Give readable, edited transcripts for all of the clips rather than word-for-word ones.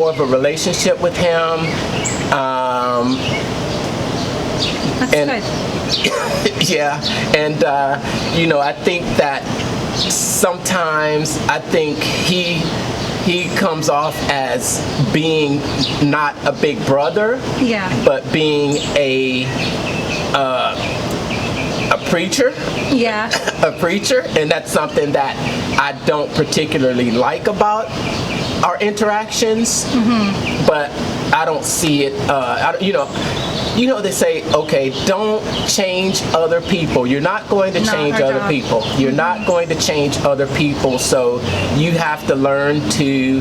more of a relationship with him. That's good. Yeah, and I think that sometimes he comes off as being not a big brother, but being a preacher. Yeah. A preacher, and that's something that I don't particularly like about our interactions. Mm-hmm. But I don't see it. They say, okay, don't change other people. You're not going to change other people. You're not going to change other people. So you have to learn to,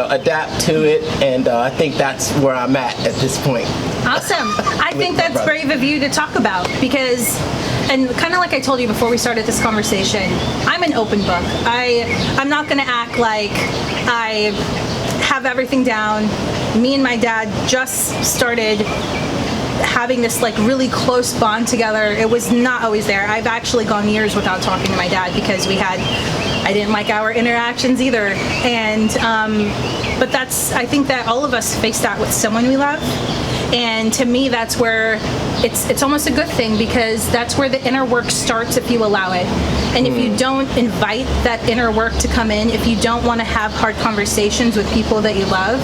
adapt to it. And I think that's where I'm at this point. Awesome. I think that's brave of you to talk about because, and kind of like I told you before we started this conversation, I'm an open book. I'm not going to act like I have everything down. Me and my dad just started having this like really close bond together. It was not always there. I've actually gone years without talking to my dad because I didn't like our interactions either. And but I think that all of us face that with someone we love. And to me, that's where it's almost a good thing because that's where the inner work starts if you allow it. And if you don't invite that inner work to come in, if you don't want to have hard conversations with people that you love,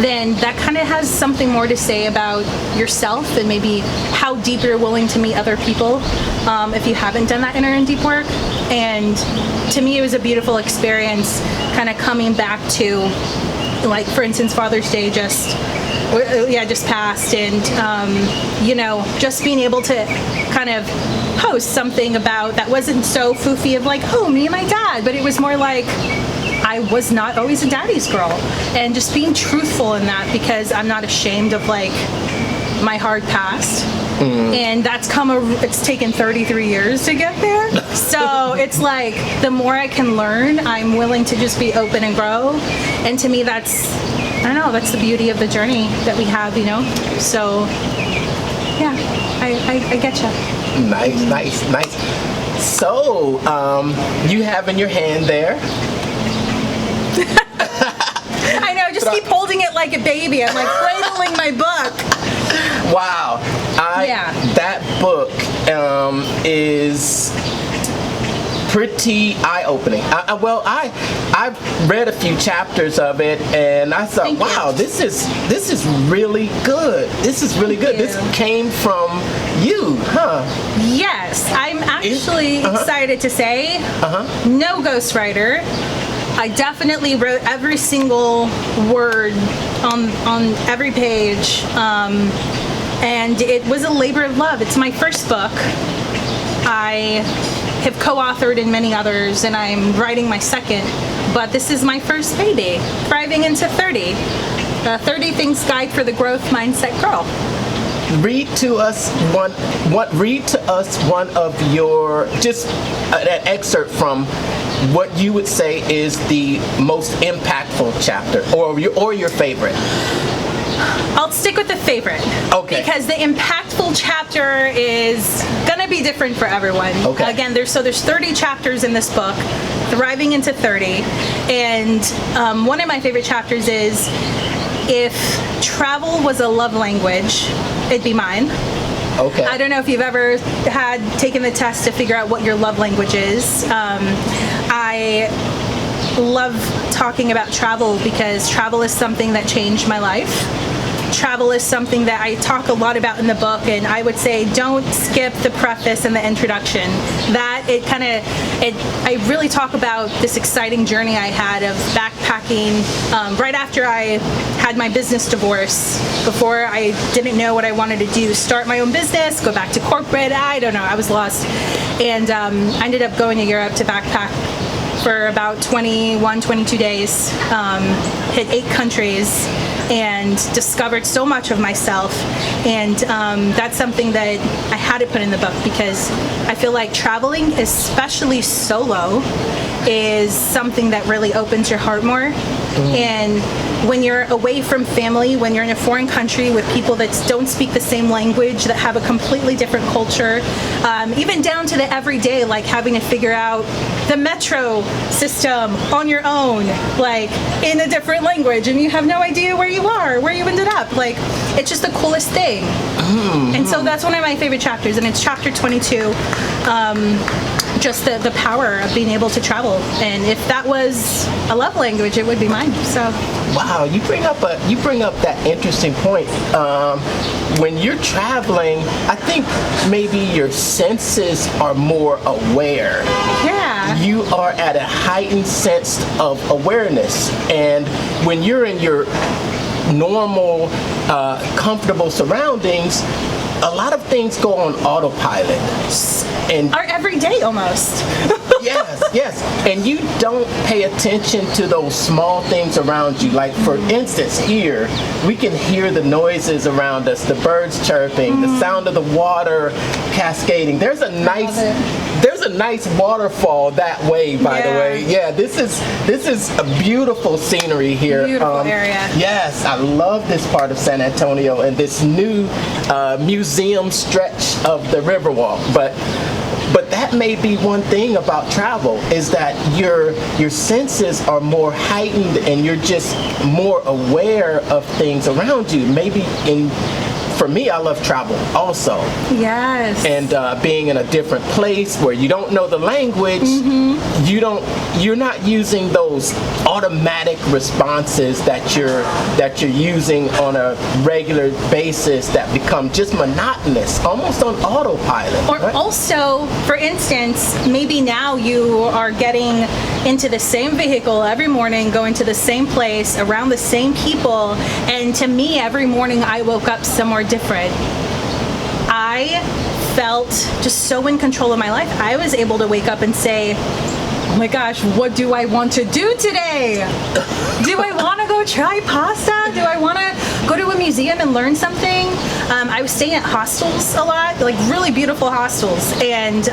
then that kind of has something more to say about yourself and maybe how deep you're willing to meet other people if you haven't done that inner and deep work. And to me, it was a beautiful experience kind of coming back to, like, for instance, Father's Day just passed, and just being able to kind of post something about that wasn't so foofy of like, oh, me and my dad, but it was more like I was not always a daddy's girl, and just being truthful in that because I'm not ashamed of like my hard past. And that's it's taken 33 years to get there. So it's like, the more I can learn, I'm willing to just be open and grow. And to me, that's the beauty of the journey that we have, So, yeah, I get you. Nice. So, you have in your hand there. I know, just keep holding it like a baby. I'm like cradling my book. Wow. That book is pretty eye-opening. I've read a few chapters of it, and I thought, wow, this is really good. This is really good. This came from you, huh? Yes, I'm actually excited to say, no ghostwriter. I definitely wrote every single word on every page, and it was a labor of love. It's my first book. I have co-authored in many others, and I'm writing my second, but this is my first baby, Thriving into 30. 30 Things Guide for the Growth Mindset Girl. Read to us one of your, just an excerpt from what you would say is the most impactful chapter, or your favorite. I'll stick with the favorite. Okay. Because the impactful chapter is gonna be different for everyone. Okay. Again, there's 30 chapters in this book, Thriving into 30, and one of my favorite chapters is, if travel was a love language, it'd be mine. Okay. I don't know if you've ever taken the test to figure out what your love language is. I love talking about travel because travel is something that changed my life. Travel is something that I talk a lot about in the book, and I would say don't skip the preface and the introduction. I really talk about this exciting journey I had of backpacking right after I had my business divorce, before I didn't know what I wanted to do, start my own business, go back to corporate, I don't know, I was lost. And I ended up going to Europe to backpack for about 21, 22 days, hit 8 countries. and discovered so much of myself. And that's something that I had to put in the book, because I feel like traveling, especially solo, is something that really opens your heart more. And when you're away from family, when you're in a foreign country with people that don't speak the same language, that have a completely different culture, even down to the everyday, like having to figure out the metro system on your own, like in a different language, and you have no idea where you are, where you ended up. Like, it's just the coolest thing. And so that's one of my favorite chapters, and it's chapter 22. Just the power of being able to travel, and if that was a love language, it would be mine. So wow, you bring up that interesting point. When you're traveling, I think maybe your senses are more aware. yeah, You are at a heightened sense of awareness, and when you're in your normal, comfortable surroundings, a lot of things go on autopilot. And our everyday almost. yes, and you don't pay attention to those small things around you. Like, for instance, here we can hear the noises around us, the birds chirping, the sound of the water cascading. There's a nice waterfall that way, by the way. Yeah, this is a beautiful scenery here. Beautiful area. Yes, I love this part of San Antonio and this new museum stretch of the Riverwalk. But that may be one thing about travel, is that your senses are more heightened and you're just more aware of things around you. For me, I love travel also. Yes. And being in a different place where you don't know the language, you're not using those automatic responses that you're using on a regular basis that become just monotonous, almost on autopilot. Or right? also, for instance, maybe now you are getting into the same vehicle every morning, going to the same place, around the same people, and to me, every morning I woke up somewhere different. I felt just so in control of my life. I was able to wake up and say, oh my gosh, what do I want to do today? Do I want to go try pasta? Do I want to go to a museum and learn something? I was staying at hostels a lot, like really beautiful hostels. And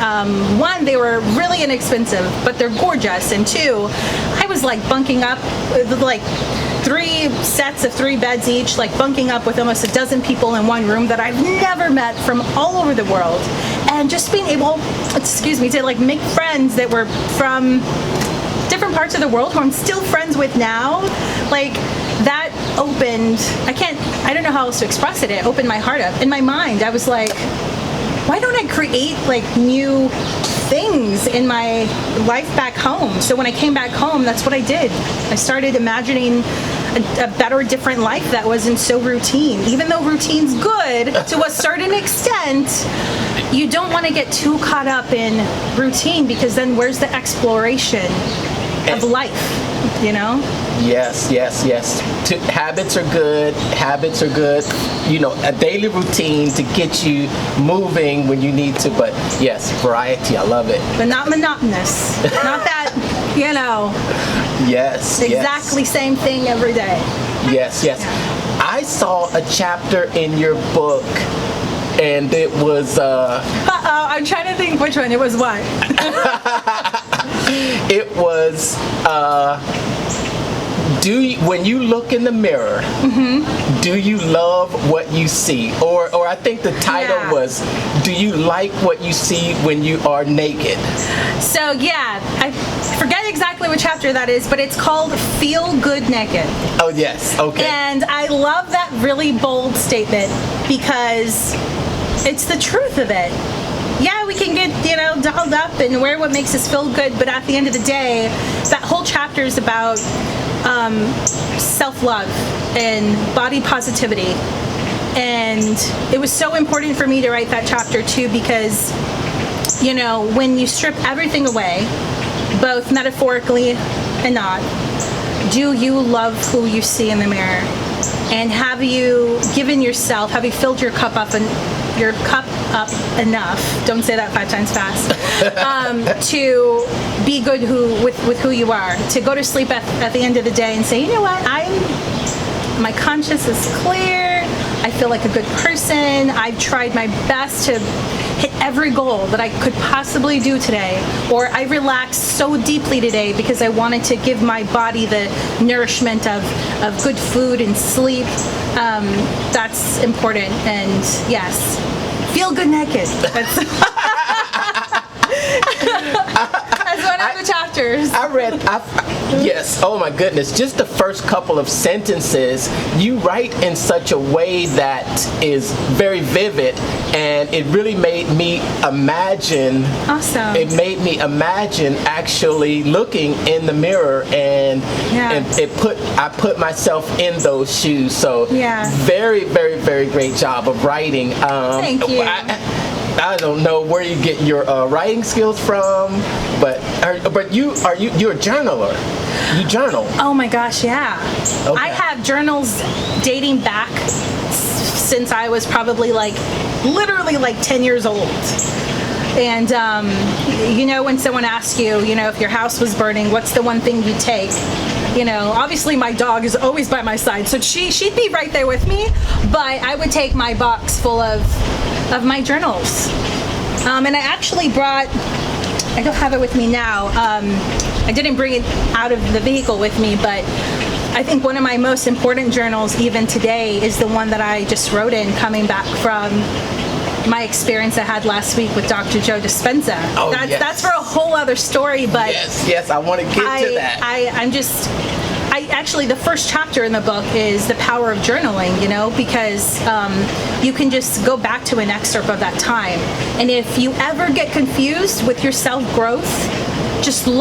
one, they were really inexpensive, but they're gorgeous. And two, I was like bunking up, like 3 sets of 3 beds each, like bunking up with almost a dozen people in one room that I've never met from all over the world. And just being able, to like make friends that were from different parts of the world who I'm still friends with now, like that opened, I don't know how else to express it. It opened my heart up. In my mind, I was like, why don't I create like new things in my life back home? So when I came back home, that's what I did. I started imagining a better, different life that wasn't so routine. Even though routine's good to a certain extent, you don't want to get too caught up in routine, because then where's the exploration of life, you know? Yes. Habits are good. A daily routine to get you moving when you need to. But yes, variety. I love it. But not monotonous. Not that, Yes. exactly same thing every day. Yes. I saw a chapter in your book, and it was. I'm trying to think which one. It was what? It was. When you look in the mirror, do you love what you see? Or I think the title was, do you like what you see when you are naked? So yeah, I forget exactly what chapter that is, but it's called Feel Good Naked. Oh yes, okay. And I love that really bold statement, because it's the truth of it. Yeah, we can get, dolled up and wear what makes us feel good, but at the end of the day, that whole chapter is about self-love and body positivity. And it was so important for me to write that chapter too, because, when you strip everything away, both metaphorically and not, do you love who you see in the mirror? And have you filled your cup up enough, don't say that 5 times fast, to be good with who you are, to go to sleep at the end of the day and say, you know what, I'm my conscience is clear. I feel like a good person. I've tried my best to hit every goal that I could possibly do today. Or I relaxed so deeply today because I wanted to give my body the nourishment of good food and sleep. That's important. And yes, feel good naked. That's one of the chapters. Yes, oh my goodness, just the first couple of sentences, you write in such a way that is very vivid, and it really made me imagine. Awesome. It made me imagine actually looking in the mirror, and I put myself in those shoes. So very, very, very great job of writing. Thank you. I don't know where you get your writing skills from, but you're a journaler. You journal. Oh my gosh, yeah. Okay. I have journals dating back since I was probably literally 10 years old. And when someone asks you, if your house was burning, what's the one thing you take? Obviously my dog is always by my side, so she'd be right there with me, but I would take my box full of my journals. And I actually I don't have it with me now. I didn't bring it out of the vehicle with me, but I think one of my most important journals even today is the one that I just wrote in coming back from my experience I had last week with Dr. Joe Dispenza. Oh, that's for a whole other story, but yes, I want to get to that. Actually, the first chapter in the book is the power of journaling, because you can just go back to an excerpt of that time. And if you ever get confused with your self-growth, just look